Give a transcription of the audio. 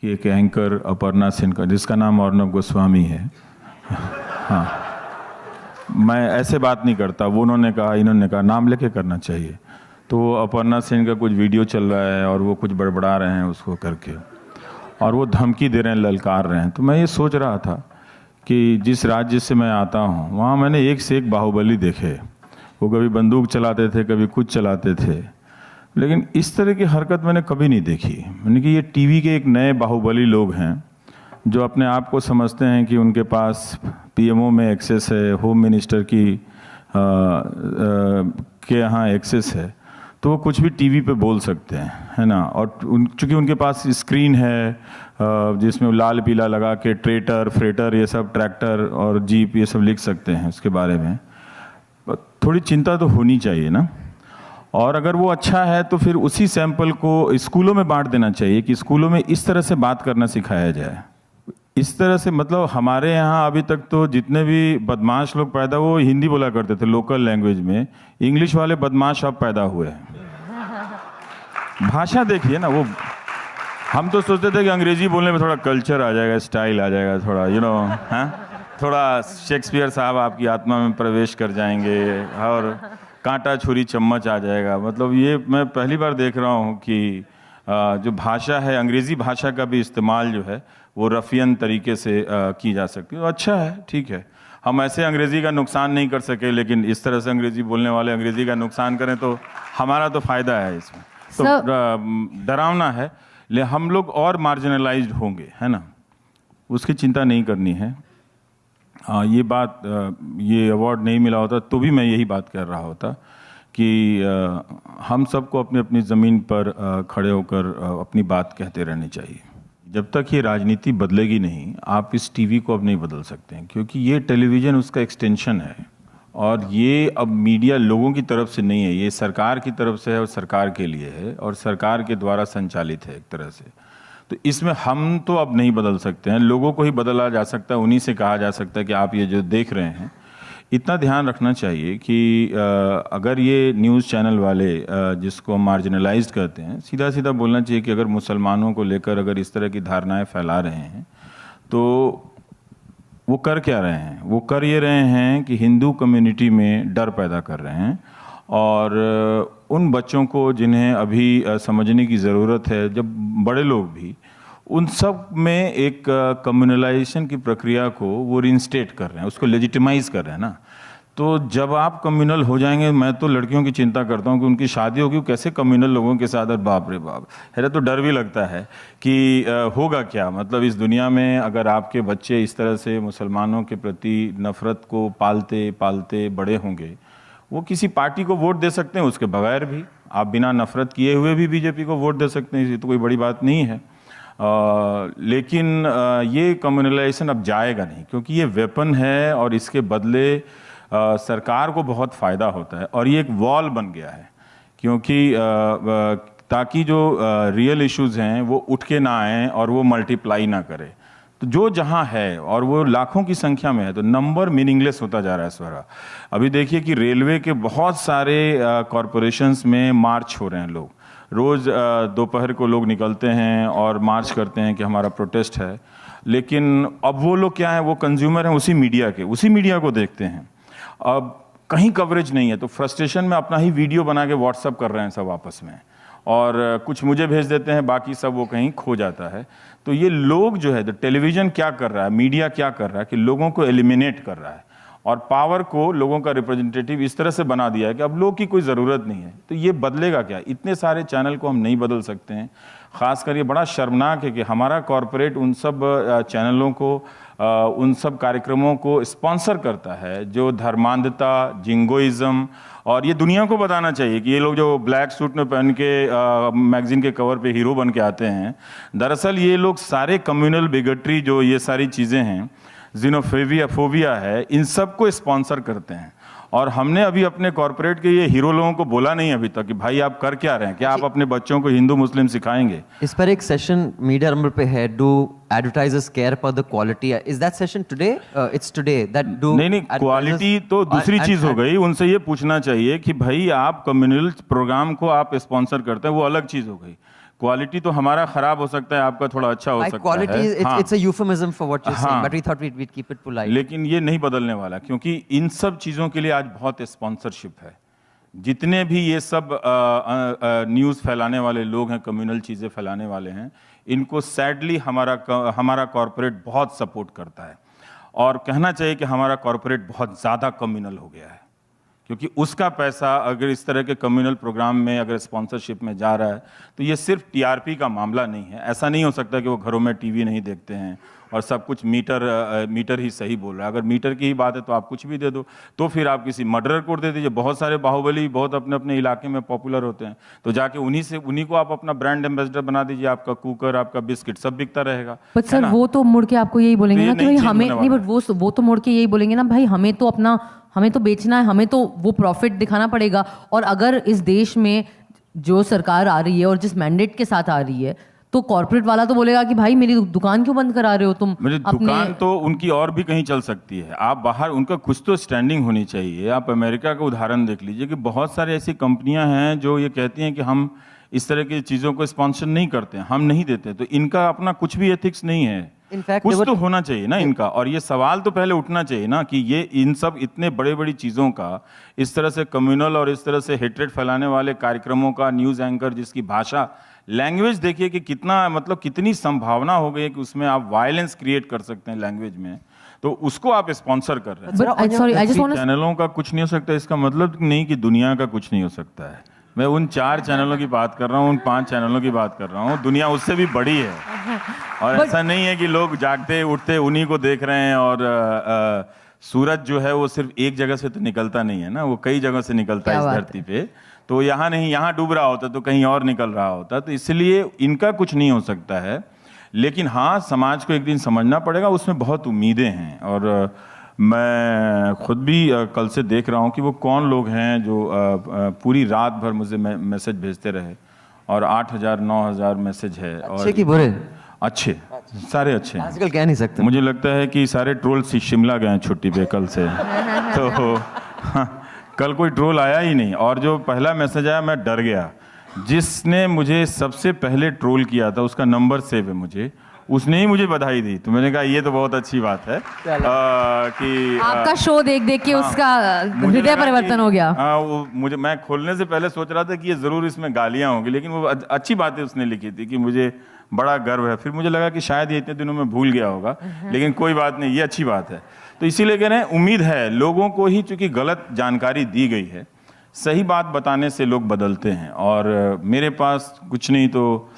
कि एक एंकर अपर्णा सेन का, जिसका नाम अर्नब गोस्वामी है, हाँ, मैं ऐसे बात नहीं करता, वो उन्होंने कहा इन्होंने कहा, नाम लेके करना चाहिए। तो अपर्णा सेन का कुछ वीडियो चल रहा है और वो कुछ बड़बड़ा रहे हैं उसको करके, और वो धमकी दे रहे हैं, ललकार रहे हैं। तो मैं ये सोच रहा था कि जिस राज्य से मैं आता हूँ वहाँ मैंने एक से एक बाहुबली देखे। वो कभी बंदूक चलाते थे, कभी कुछ चलाते थे, लेकिन इस तरह की हरकत मैंने कभी नहीं देखी। मैंने कि ये टीवी के एक नए बाहुबली लोग हैं जो अपने आप को समझते हैं कि उनके पास पीएमओ में एक्सेस है, होम मिनिस्टर की के यहाँ एक्सेस है, तो वो कुछ भी टीवी पे बोल सकते हैं, है ना। और चूँकि उनके पास स्क्रीन है जिसमें लाल पीला लगा के ट्रेटर, फ्रेटर, ये सब, ट्रैक्टर और जीप, ये सब लिख सकते हैं उसके बारे में। थोड़ी चिंता तो होनी चाहिए ना। और अगर वो अच्छा है तो फिर उसी सैंपल को स्कूलों में बांट देना चाहिए कि स्कूलों में इस तरह से बात करना सिखाया जाए। इस तरह से, मतलब हमारे यहाँ अभी तक तो जितने भी बदमाश लोग पैदा वो हिंदी बोला करते थे लोकल लैंग्वेज में, इंग्लिश वाले बदमाश अब पैदा हुए हैं। भाषा देखिए ना, वो हम तो सोचते थे कि अंग्रेजी बोलने में थोड़ा कल्चर आ जाएगा, स्टाइल आ जाएगा, थोड़ा हाँ, थोड़ा शेक्सपियर साहब आपकी आत्मा में प्रवेश कर जाएंगे और कांटा छुरी चम्मच आ जाएगा। मतलब ये मैं पहली बार देख रहा हूँ कि जो भाषा है, अंग्रेज़ी भाषा का भी इस्तेमाल जो है वो रफियन तरीके से की जा सकती है। तो अच्छा है, ठीक है, हम ऐसे अंग्रेज़ी का नुकसान नहीं कर सके, लेकिन इस तरह से अंग्रेज़ी बोलने वाले अंग्रेज़ी का नुकसान करें तो हमारा तो फ़ायदा है इसमें। तो डरावना है, ले हम लोग और मार्जिनलाइज्ड होंगे, है ना, उसकी चिंता नहीं करनी है। ये बात, ये अवार्ड नहीं मिला होता तो भी मैं यही बात कर रहा होता कि हम सबको अपनी अपनी ज़मीन पर खड़े होकर अपनी बात कहते रहनी चाहिए। जब तक ये राजनीति बदलेगी नहीं, आप इस टीवी को अब नहीं बदल सकते हैं, क्योंकि ये टेलीविज़न उसका एक्सटेंशन है और ये अब मीडिया लोगों की तरफ से नहीं है, ये सरकार की तरफ से है और सरकार के लिए है और सरकार के द्वारा संचालित है एक तरह से। तो इसमें हम तो अब नहीं बदल सकते हैं, लोगों को ही बदला जा सकता है, उन्हीं से कहा जा सकता है कि आप ये जो देख रहे हैं। इतना ध्यान रखना चाहिए कि अगर ये न्यूज़ चैनल वाले जिसको हम मार्जिनलाइज्ड कहते हैं, सीधा सीधा बोलना चाहिए कि अगर मुसलमानों को लेकर अगर इस तरह की धारणाएं फैला रहे हैं तो वो कर क्या रहे हैं? वो कर ये रहे हैं कि हिंदू कम्युनिटी में डर पैदा कर रहे हैं और उन बच्चों को जिन्हें अभी समझने की ज़रूरत है, जब बड़े लोग भी, उन सब में एक कम्युनलाइजेशन की प्रक्रिया को वो रिइंस्टेट कर रहे हैं, उसको लेजिटिमाइज कर रहे हैं ना। तो जब आप कम्युनल हो जाएंगे, मैं तो लड़कियों की चिंता करता हूँ कि उनकी शादी होगी कैसे कम्युनल लोगों के साथ, और बाप रे बाप, है तो डर भी लगता है कि होगा क्या। मतलब इस दुनिया में अगर आपके बच्चे इस तरह से मुसलमानों के प्रति नफरत को पालते पालते बड़े होंगे, वो किसी पार्टी को वोट दे सकते हैं, उसके बगैर भी आप बिना नफरत किए हुए भी बीजेपी को वोट दे सकते हैं, ये तो कोई बड़ी बात नहीं है। लेकिन ये कम्युनलाइजेशन अब जाएगा नहीं, क्योंकि ये वेपन है और इसके बदले सरकार को बहुत फ़ायदा होता है और ये एक वॉल बन गया है, क्योंकि ताकि जो रियल इश्यूज़ हैं वो उठ के ना आएँ और वो मल्टीप्लाई ना करे। तो जो जहाँ है और वो लाखों की संख्या में है, तो नंबर मीनिंगलेस होता जा रहा है स्वरा। अभी देखिए कि रेलवे के बहुत सारे कॉरपोरेशंस में मार्च हो रहे हैं, लोग रोज़ दोपहर को लोग निकलते हैं और मार्च करते हैं कि हमारा प्रोटेस्ट है। लेकिन अब वो लोग क्या हैं, वो कंज्यूमर हैं उसी मीडिया के, उसी मीडिया को देखते हैं। अब कहीं कवरेज नहीं है तो फ्रस्ट्रेशन में अपना ही वीडियो बना के व्हाट्सअप कर रहे हैं सब आपस में, और कुछ मुझे भेज देते हैं, बाकी सब वो कहीं खो जाता है। तो ये लोग जो है, तो टेलीविज़न क्या कर रहा है, मीडिया क्या कर रहा है कि लोगों को एलिमिनेट कर रहा है और पावर को लोगों का रिप्रेजेंटेटिव इस तरह से बना दिया है कि अब लोग की कोई ज़रूरत नहीं है। तो ये बदलेगा क्या? इतने सारे चैनल को हम नहीं बदल सकते हैं। ख़ासकर ये बड़ा शर्मनाक है कि हमारा कॉरपोरेट उन सब चैनलों को, उन सब कार्यक्रमों को स्पॉन्सर करता है जो धर्मांधता, जिंगोइज़्म, और ये दुनिया को बताना चाहिए कि ये लोग जो ब्लैक सूट में पहन के मैगजीन के कवर पे हीरो बन के आते हैं, दरअसल ये लोग सारे कम्युनल बिगटरी, जो ये सारी चीज़ें हैं, फोबिया है, इन सब को स्पॉन्सर करते हैं। और हमने अभी अपने कॉरपोरेट के ये हीरो लोगों को बोला नहीं अभी तक कि भाई आप कर क्या रहे हैं, क्या आप अपने बच्चों को हिंदू मुस्लिम सिखाएंगे? इस पर एक सेशन मीडिया नंबर पे है, do advertisers care about the quality, is that session today? It's today that do नहीं, क्वालिटी तो दूसरी चीज हो गई। उनसे ये पूछना चाहिए कि भाई आप कम्युनल प्रोग्राम को आप स्पॉन्सर करते हैं, वो अलग चीज हो गई। क्वालिटी तो हमारा खराब हो सकता है, आपका थोड़ा अच्छा हो By सकता quality, है। हाँ, it's a euphemism for what you're saying, हाँ। but we thought we'd keep it polite. लेकिन ये नहीं बदलने वाला, क्योंकि इन सब चीज़ों के लिए आज बहुत स्पॉन्सरशिप है। जितने भी ये सब न्यूज़ फैलाने वाले लोग हैं, कम्युनल चीज़ें फैलाने वाले हैं, इनको सैडली हमारा कॉरपोरेट बहुत सपोर्ट करता है। और कहना चाहिए कि हमारा कॉरपोरेट बहुत ज़्यादा कम्युनल हो गया है, क्योंकि उसका पैसा अगर इस तरह के कम्युनल प्रोग्राम में अगर स्पॉन्सरशिप में जा रहा है तो ये सिर्फ टीआरपी का मामला नहीं है। ऐसा नहीं हो सकता कि वो घरों में टीवी नहीं देखते हैं और सब कुछ मीटर ही सही बोल रहा है। अगर मीटर की ही बात है तो आप कुछ भी दे दो, तो फिर आप किसी मर्डरर को दे दीजिए। बहुत सारे बाहुबली बहुत अपने अपने इलाके में पॉपुलर होते हैं, तो जाके उन्हीं को आप अपना ब्रांड एम्बेसडर बना दीजिए। आपका कुकर, आपका बिस्किट सब बिकता रहेगा। बट सर वो तो मुड़ के आपको यही बोलेंगे तो ये ना कि नहीं भाई हमें चेंज नहीं, होने बट वो तो मुड़ के यही बोलेंगे ना भाई हमें तो बेचना है, हमें तो वो प्रॉफिट दिखाना पड़ेगा। और अगर इस देश में जो सरकार आ रही है और जिस मैंडेट के साथ आ रही है, तो कॉर्पोरेट वाला तो बोलेगा कि भाई मेरी दुकान क्यों बंद करा रहे हो तुम? मेरी दुकान तो उनकी और भी कहीं चल सकती है। आप बाहर, उनका कुछ तो स्टैंडिंग होनी चाहिए। आप अमेरिका का उदाहरण देख लीजिए कि बहुत सारे ऐसी कंपनियां हैं जो ये कहती हैं कि हम इस तरह की चीज़ों को स्पॉन्सर नहीं करते हैं, हम नहीं देते। तो इनका अपना कुछ भी एथिक्स नहीं है। In fact, कुछ तो होना चाहिए ना इनका। और ये सवाल तो पहले उठना चाहिए ना कि ये इन सब इतने बड़े बड़ी चीज़ों का इस तरह से कम्युनल और इस तरह से हेट्रेड फैलाने वाले कार्यक्रमों का न्यूज़ एंकर जिसकी भाषा, लैंग्वेज देखिए कि कितना, मतलब कितनी संभावना हो गई है कि उसमें आप वायलेंस क्रिएट कर सकते हैं लैंग्वेज में, तो उसको आप स्पॉन्सर कर रहे हैं। But sorry I just want चैनलों का कुछ नहीं हो सकता, इसका मतलब नहीं कि दुनिया का कुछ नहीं हो सकता है। मैं उन 4 चैनलों की बात कर रहा हूँ, उन 5 चैनलों की बात कर रहा हूँ। दुनिया उससे भी बड़ी है। और ऐसा नहीं है कि लोग जागते उठते उन्हीं को देख रहे हैं। और सूरज जो है वो सिर्फ एक जगह से तो निकलता नहीं है ना, वो कई जगह से निकलता है इस धरती पे। तो यहाँ नहीं, यहाँ डूब रहा होता तो कहीं और निकल रहा होता। तो इसलिए इनका कुछ नहीं हो सकता है। लेकिन हाँ, समाज को एक दिन समझना पड़ेगा, उसमें बहुत उम्मीदें हैं। और मैं खुद भी कल से देख रहा हूँ कि वो कौन लोग हैं जो पूरी रात भर मुझे मैसेज भेजते रहे। और 8,000 9,000 मैसेज है। और अच्छे कि बुरे? अच्छे, सारे अच्छे हैं। आजकल कह नहीं सकते। मुझे लगता है कि सारे ट्रोल शिमला गए हैं छुट्टी पे कल से। तो हाँ, कल कोई ट्रोल आया ही नहीं। और जो पहला मैसेज आया मैं डर गया। जिसने मुझे सबसे पहले ट्रोल किया था उसका नंबर सेव है मुझे, उसने ही मुझे बधाई दी। तो मैंने कहा ये तो बहुत अच्छी बात है कि आपका शो देख देख के उसका हृदय परिवर्तन हो गया। मैं खोलने से पहले सोच रहा था कि ये जरूर इसमें गालियां होंगी, लेकिन वो अच्छी बातें उसने लिखी थी कि मुझे बड़ा गर्व है। फिर मुझे लगा कि शायद ये इतने दिनों में भूल गया होगा, लेकिन कोई बात नहीं, ये अच्छी बात है। तो इसीलिए कह रहे हैं, उम्मीद है लोगों को ही, चूंकि गलत जानकारी दी गई है, सही बात बताने से लोग बदलते हैं। और मेरे पास कुछ नहीं तो